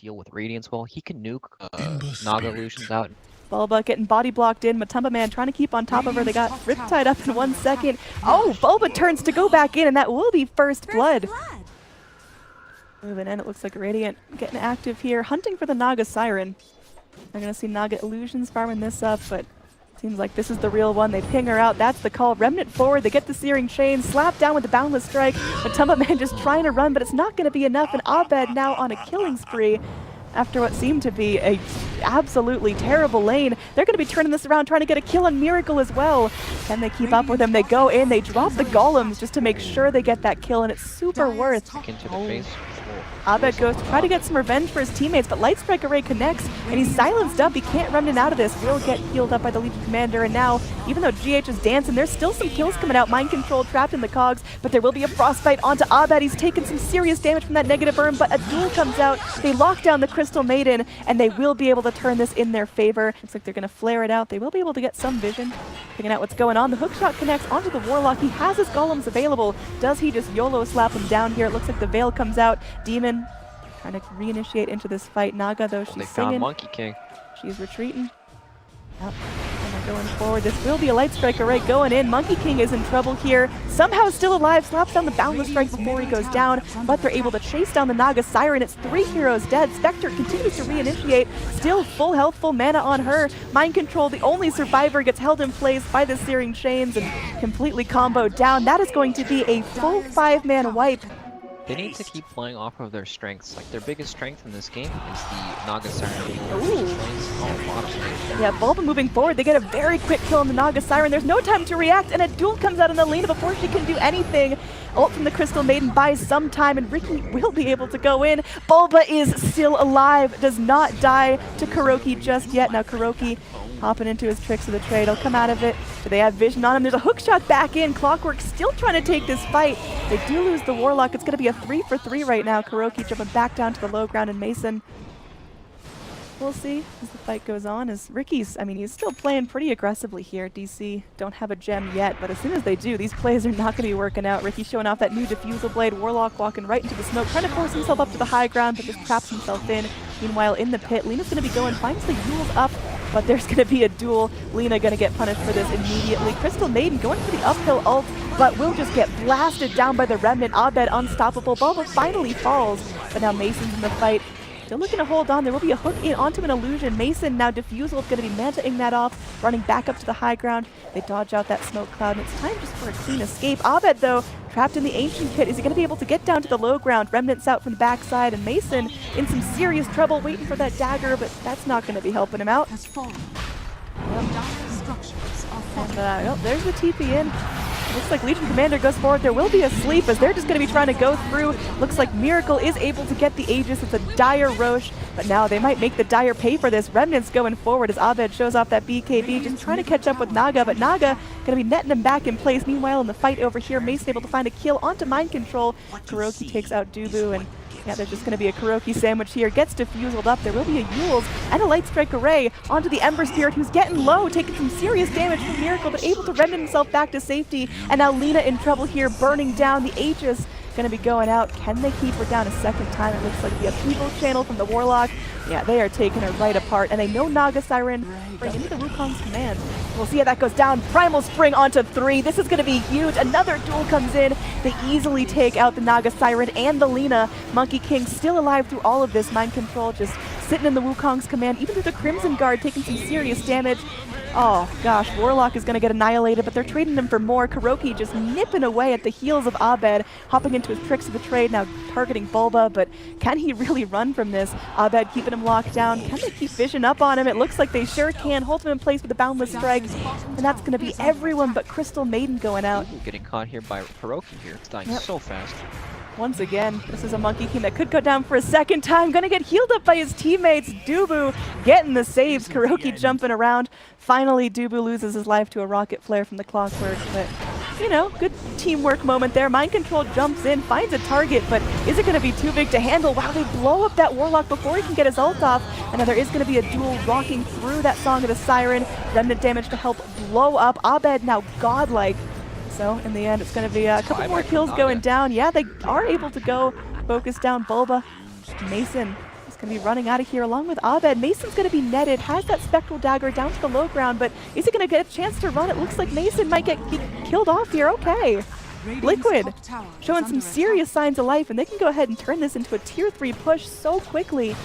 deal with Radiance well. He can nuke Naga illusions out. Bulba getting body blocked in. Matumba Man trying to keep on top of her. They got riptide up in 1 second. Oh, Bulba turns to go back in, and that will be first blood. Moving in, it looks like Radiant getting active here, hunting for the Naga Siren. They're going to see Naga Illusions farming this up, but seems like this is the real one. They ping her out. That's the call. Remnant forward. They get the Searing Chain. Slap down with the Boundless Strike. Matumba Man just trying to run, but it's not going to be enough. And Abed now on a killing spree after what seemed to be a absolutely terrible lane. They're going to be turning this around, trying to get a kill on Miracle as well. Can they keep up with him? They go in. They drop the golems just to make sure they get that kill, and it's super worth. Into the face. Abed goes to try to get some revenge for his teammates, but Light Strike Array connects, and he's silenced up. He can't remnant out of this. Will get healed up by the Legion Commander, and now, even though GH is dancing, there's still some kills coming out. Mind Control trapped in the cogs, but there will be a Frostbite onto Abed. He's taken some serious damage from that negative burn, but a duel comes out. They lock down the Crystal Maiden, and they will be able to turn this in their favor. Looks like they're going to flare it out. They will be able to get some vision, figuring out what's going on. The hookshot connects onto the Warlock. He has his golems available. Does he just YOLO slap him down here? It looks like the Veil comes out. Demon trying to reinitiate into this fight. Naga, though, she's singing. Monkey King. She's retreating. Yep. And they're going forward. This will be a Light Strike Array going in. Monkey King is in trouble here. Somehow still alive. Slaps down the Boundless Strike before he goes down, but they're able to chase down the Naga Siren. It's 3 heroes dead. Spectre continues to reinitiate. Still full health, full mana on her. Mind Control, the only survivor, gets held in place by the Searing Chains and completely comboed down. That is going to be a full 5-man wipe. They need to keep playing off of their strengths. Like, their biggest strength in this game is the Naga Siren. Yeah, Bulba moving forward. They get a very quick kill on the Naga Siren. There's no time to react, and a duel comes out in the lane before she can do anything. Ult from the Crystal Maiden buys some time, and Ricky will be able to go in. Bulba is still alive, does not die to Kuroki just yet. Now Kuroki hopping into his tricks of the trade. He'll come out of it. Do they have vision on him? There's a hook shot back in. Clockwork still trying to take this fight. They do lose the Warlock. It's going to be a 3-for-3 right now. Kuroki jumping back down to the low ground, and Mason. We'll see as the fight goes on. As Ricky's, I mean, he's still playing pretty aggressively here. DC don't have a gem yet, but as soon as they do, these plays are not going to be working out. Ricky showing off that new Diffusal Blade. Warlock walking right into the smoke, trying to force himself up to the high ground, but just traps himself in. Meanwhile, in the pit, Lena's going to be going, finds the Yules up, but there's going to be a duel. Lena going to get punished for this immediately. Crystal Maiden going for the uphill ult, but will just get blasted down by the Remnant. Abed unstoppable. Bulba finally falls, but now Mason's in the fight. Still looking to hold on. There will be a hook in onto an illusion. Mason now Diffusal is going to be mantaing that off, running back up to the high ground. They dodge out that smoke cloud, and it's time just for a clean escape. Abed, though, trapped in the Ancient Pit. Is he going to be able to get down to the low ground? Remnants out from the backside, and Mason in some serious trouble waiting for that dagger, but that's not going to be helping him out. Yep. And, oh, there's the TP in. Looks like Legion Commander goes forward. There will be a sleep as they're just going to be trying to go through. Looks like Miracle is able to get the Aegis. It's a dire Roche, but now they might make the Dire pay for this. Remnants going forward as Abed shows off that BKB, just trying to catch up with Naga, but Naga going to be netting him back in place. Meanwhile, in the fight over here, Mason able to find a kill onto Mind Control. Kuroki takes out Dubu, and yeah, there's just going to be a Kuroki sandwich here. Gets diffuseled up. There will be a Yules and a Light Strike Array onto the Ember Spirit, who's getting low, taking some serious damage from Miracle, but able to remnant himself back to safety. And now Lena in trouble here, burning down. The Aegis going to be going out. Can they keep her down a second time? It looks like the upheaval channel from the Warlock. Yeah, they are taking her right apart, and they know Naga Siren bring into the Wukong's command. We'll see how that goes down. Primal Spring onto 3. This is going to be huge. Another duel comes in. They easily take out the Naga Siren and the Lena. Monkey King still alive through all of this. Mind Control just sitting in the Wukong's command, even through the Crimson Guard, taking some serious damage. Oh gosh, Warlock is going to get annihilated, but they're trading him for more. Kuroki just nipping away at the heels of Abed, hopping into his tricks of the trade, now targeting Bulba, but can he really run from this? Abed keeping him locked down. Can they keep vision up on him? It looks like they sure can. Hold him in place with the Boundless Strike, and that's going to be everyone but Crystal Maiden going out. Getting caught here by Kuroki here. It's dying so fast. Once again, this is a Monkey King that could go down for a second time. Gonna get healed up by his teammates. Dubu getting the saves. Kuroki jumping around. Finally, Dubu loses his life to a rocket flare from the Clockwork. But, you know, good teamwork moment there. Mind Control jumps in, finds a target, but is it going to be too big to handle? Wow, they blow up that Warlock before he can get his ult off. And now there is going to be a duel rocking through that Song of the Siren. Remnant damage to help blow up. Abed now godlike. So in the end, it's going to be a couple more kills going down. Yeah, they are able to go focus down Bulba. Mason Just going to be running out of here along with Abed. Mason's going to be netted, has that Spectral Dagger down to the low ground, but is he going to get a chance to run? It looks like Mason might get killed off here. Okay. Liquid showing some serious signs of life, and they can go ahead and turn this into a tier 3 push so quickly.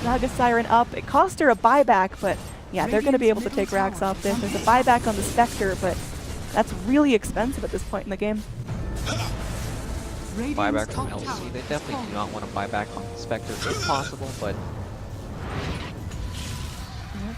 Naga Siren up. It cost her a buyback, but yeah, they're going to be able to take Brax off this. There's a buyback on the Spectre, but that's really expensive at this point in the game. Buyback from LC. They definitely do not want to buy back on the Spectre if possible, but...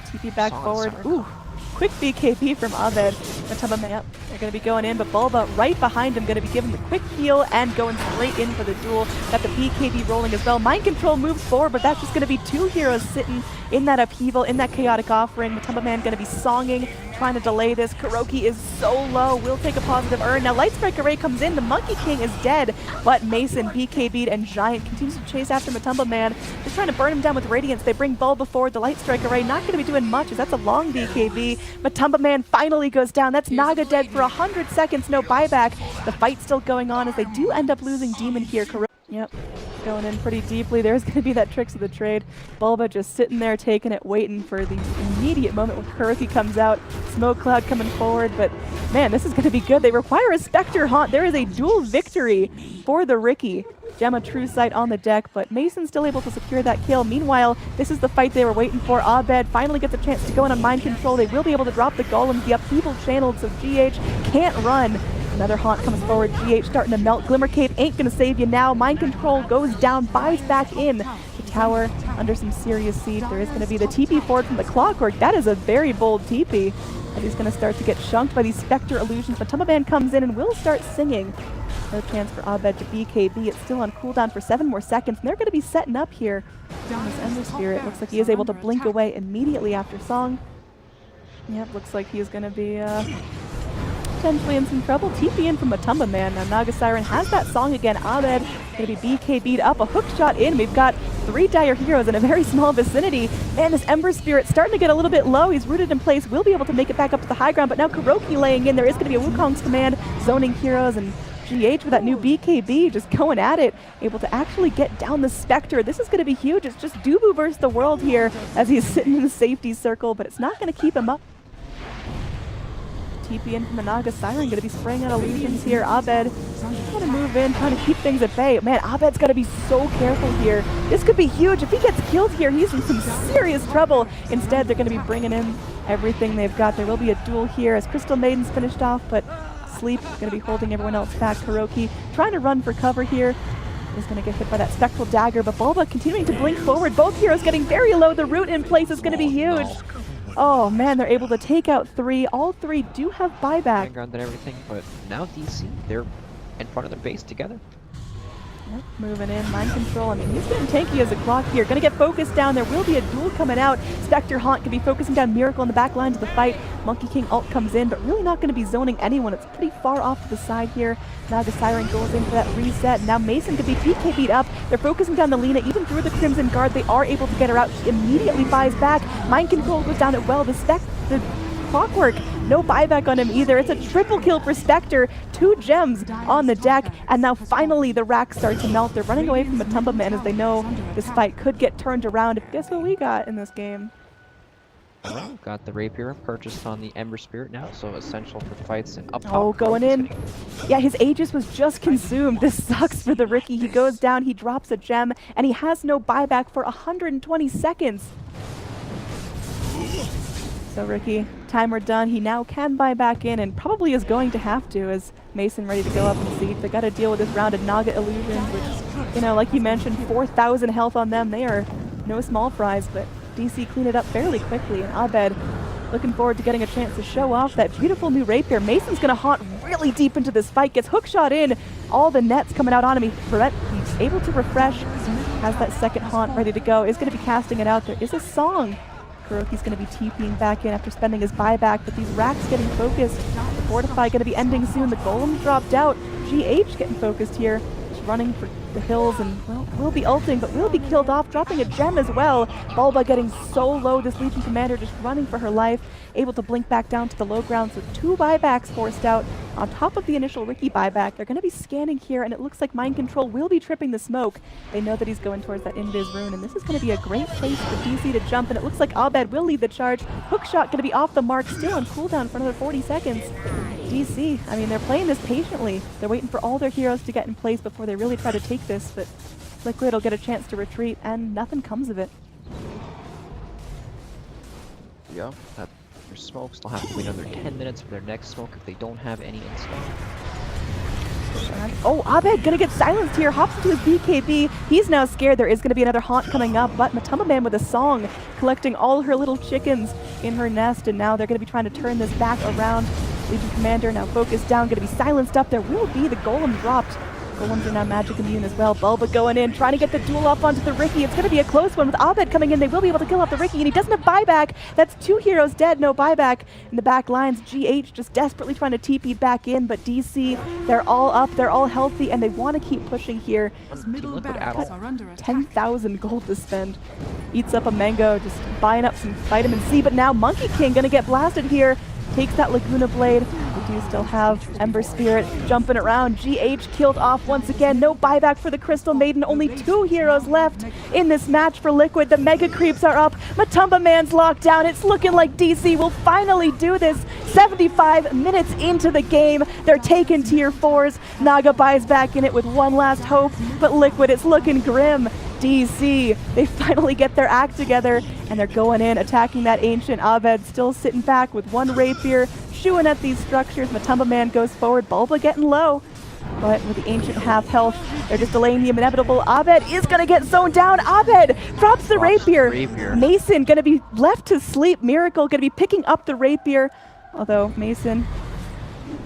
TP back forward. Ooh. Quick BKB from Abed. Yep, they're going to be going in, but Bulba right behind him, going to be given the quick heal and going straight in for the duel. Got the BKB rolling as well. Mind Control moves forward, but that's just going to be 2 heroes sitting in that upheaval, in that chaotic offering. Matumba Man going to be songing, trying to delay this. Kuroki is so low, will take a positive earn. Now Light Strike Array comes in, the Monkey King is dead, but Mason, BKB'd, and Giant continues to chase after Matumba Man, just trying to burn him down with Radiance. They bring Bulba forward, the Light Strike Array not going to be doing much as that's a long BKB. Matumba Man finally goes down. That's Naga dead for 100 seconds, no buyback. The fight's still going on as they do end up losing Demon here. Yep, going in pretty deeply. There's going to be that Tricks of the Trade. Bulba just sitting there taking it, waiting for the immediate moment when Kuroki comes out. Smoke Cloud coming forward, but man, this is going to be good. They require a Spectre Haunt. There is a dual victory for the Riki. Gemma True Sight on the deck, but Mason's still able to secure that kill. Meanwhile, this is the fight they were waiting for. Abed finally gets a chance to go in on Mind Control. They will be able to drop the Golem. The upheaval channeled, so GH can't run. Another Haunt comes forward. GH starting to melt. Glimmer Cape ain't going to save you now. Mind Control goes down, buys back in. The tower under some serious siege. There is going to be the TP forward from the Clockwork. That is a very bold TP. And he's going to start to get chunked by these Spectre illusions. Matumba Man comes in and will start singing. No chance for Abed to BKB. It's still on cooldown for 7 more seconds, and they're going to be setting up here on this Ember Spirit. Looks like he is able to blink away immediately after song. Yep, looks like he's going to be potentially in some trouble. TP in from Matumba Man. Now Naga Siren has that song again. Abed going to be BKB'd up. A hook shot in. We've got 3 dire heroes in a very small vicinity. Man, this Ember Spirit starting to get a little bit low. He's rooted in place. Will be able to make it back up to the high ground, but now Kuroki laying in. There is going to be a Wukong's command, zoning heroes, and GH with that new BKB just going at it, able to actually get down the Spectre. This is going to be huge. It's just Dubu versus the world here as he's sitting in the safety circle, but it's not going to keep him up. TP in from the Naga Siren, going to be spraying out illusions here. Abed trying to move in, trying to keep things at bay. Man, Abed's got to be so careful here. This could be huge. If he gets killed here, he's in some serious trouble. Instead, they're going to be bringing in everything they've got. There will be a duel here as Crystal Maiden's finished off, but Sleep going to be holding everyone else back. Kuroki trying to run for cover here. Is going to get hit by that Spectral Dagger, but Bulba continuing to blink forward. Both heroes getting very low. The root in place is going to be huge. Oh man, they're able to take out 3. All 3 do have buyback. Vanguard and everything, but now DC, they're in front of their base together. Yep, moving in, Mind Control. I mean, he's getting tanky as a clock here. Going to get focused down. There will be a duel coming out. Spectre Haunt can be focusing down Miracle in the back lines of the fight. Monkey King ult comes in, but really not going to be zoning anyone. It's pretty far off to the side here. Naga Siren goes in for that reset. Now Mason could be PKB'd up. They're focusing down the Lina, even through the Crimson Guard. They are able to get her out. She immediately buys back. Mind Control goes down as well. The Clockwork, no buyback on him either. It's a triple kill for Spectre. 2 gems on the deck, and now finally the racks start to melt. They're running away from Matumba Man as they know this fight could get turned around. Guess what we got in this game? Well, got the Rapier purchased on the Ember Spirit now, so essential for fights and up top. Oh, going in. Yeah, his Aegis was just consumed. This sucks for the Riki. He goes down, he drops a gem, and he has no buyback for 120 seconds. So Riki, timer done. He now can buy back in and probably is going to have to as Mason ready to go up in siege. They got to deal with this round of Naga illusions, which, you know, like you mentioned, 4,000 health on them. They are no small fries, but DC clean it up fairly quickly. And Abed looking forward to getting a chance to show off that beautiful new Rapier. Mason's going to haunt really deep into this fight. Gets hookshot in. All the nets coming out on him. He's able to refresh. Has that second haunt ready to go. Is going to be casting it out. There is a song. Kuroki's going to be TPing back in after spending his buyback, but these racks getting focused. The Fortify going to be ending soon. The Golem dropped out. GH getting focused here. Just running for the hills and, well, will be ulting, but will be killed off, dropping a gem as well. Bulba getting so low. This Legion Commander just running for her life. Able to blink back down to the low ground, so 2 buybacks forced out. On top of the initial Riki buyback, they're going to be scanning here, and it looks like Mind Control will be tripping the smoke. They know that he's going towards that Invis rune, and this is going to be a great place for DC to jump, and it looks like Abed will lead the charge. Hookshot going to be off the mark, still on cooldown for another 40 seconds. DC, I mean, they're playing this patiently. They're waiting for all their heroes to get in place before they really try to take this, but Liquid will get a chance to retreat, and nothing comes of it. Yeah, that their smokes. They'll have to wait another 10 minutes for their next smoke if they don't have any in stock. Oh, Abed gonna get silenced here, hops into his BKB. He's now scared there is gonna be another haunt coming up, but Matamba Man with a song, collecting all her little chickens in her nest, and now they're gonna be trying to turn this back around. Legion Commander now focused down, gonna be silenced up. There will be the golem dropped. Golems are now magic immune as well. Bulba going in, trying to get the duel up onto the Riki. It's going to be a close one with Abed coming in. They will be able to kill off the Riki, and he doesn't have buyback. That's 2 heroes dead, no buyback. In the back lines, GH just desperately trying to TP back in, but DC, they're all up, they're all healthy, and they want to keep pushing here. 10,000 gold to spend. Eats up a mango, just buying up some vitamin C, but now Monkey King going to get blasted here. Takes that Laguna Blade. We do still have Ember Spirit jumping around. GH killed off once again. No buyback for the Crystal Maiden. Only 2 heroes left in this match for Liquid. The Mega Creeps are up. Matamba Man's locked down. It's looking like DC will finally do this. 75 minutes into the game. They're taking tier 4s. Naga buys back in it with one last hope. But Liquid, it's looking grim. DC, they finally get their act together, and they're going in, attacking that Ancient. Abed still sitting back with one rapier, shooing at these structures. Matamba Man goes forward, Bulba getting low, but with the Ancient half health, they're just delaying the inevitable. Abed is going to get zoned down. Abed drops the rapier. Mason going to be left to sleep. Miracle going to be picking up the rapier, although Mason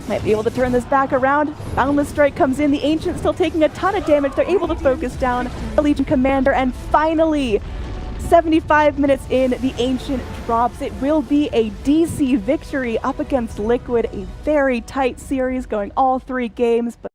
might be able to turn this back around. Boundless Strike comes in. The Ancient still taking a ton of damage. They're able to focus down the Legion Commander, and finally, 75 minutes in, the Ancient drops. It will be a DC victory up against Liquid. A very tight series going all 3 games. But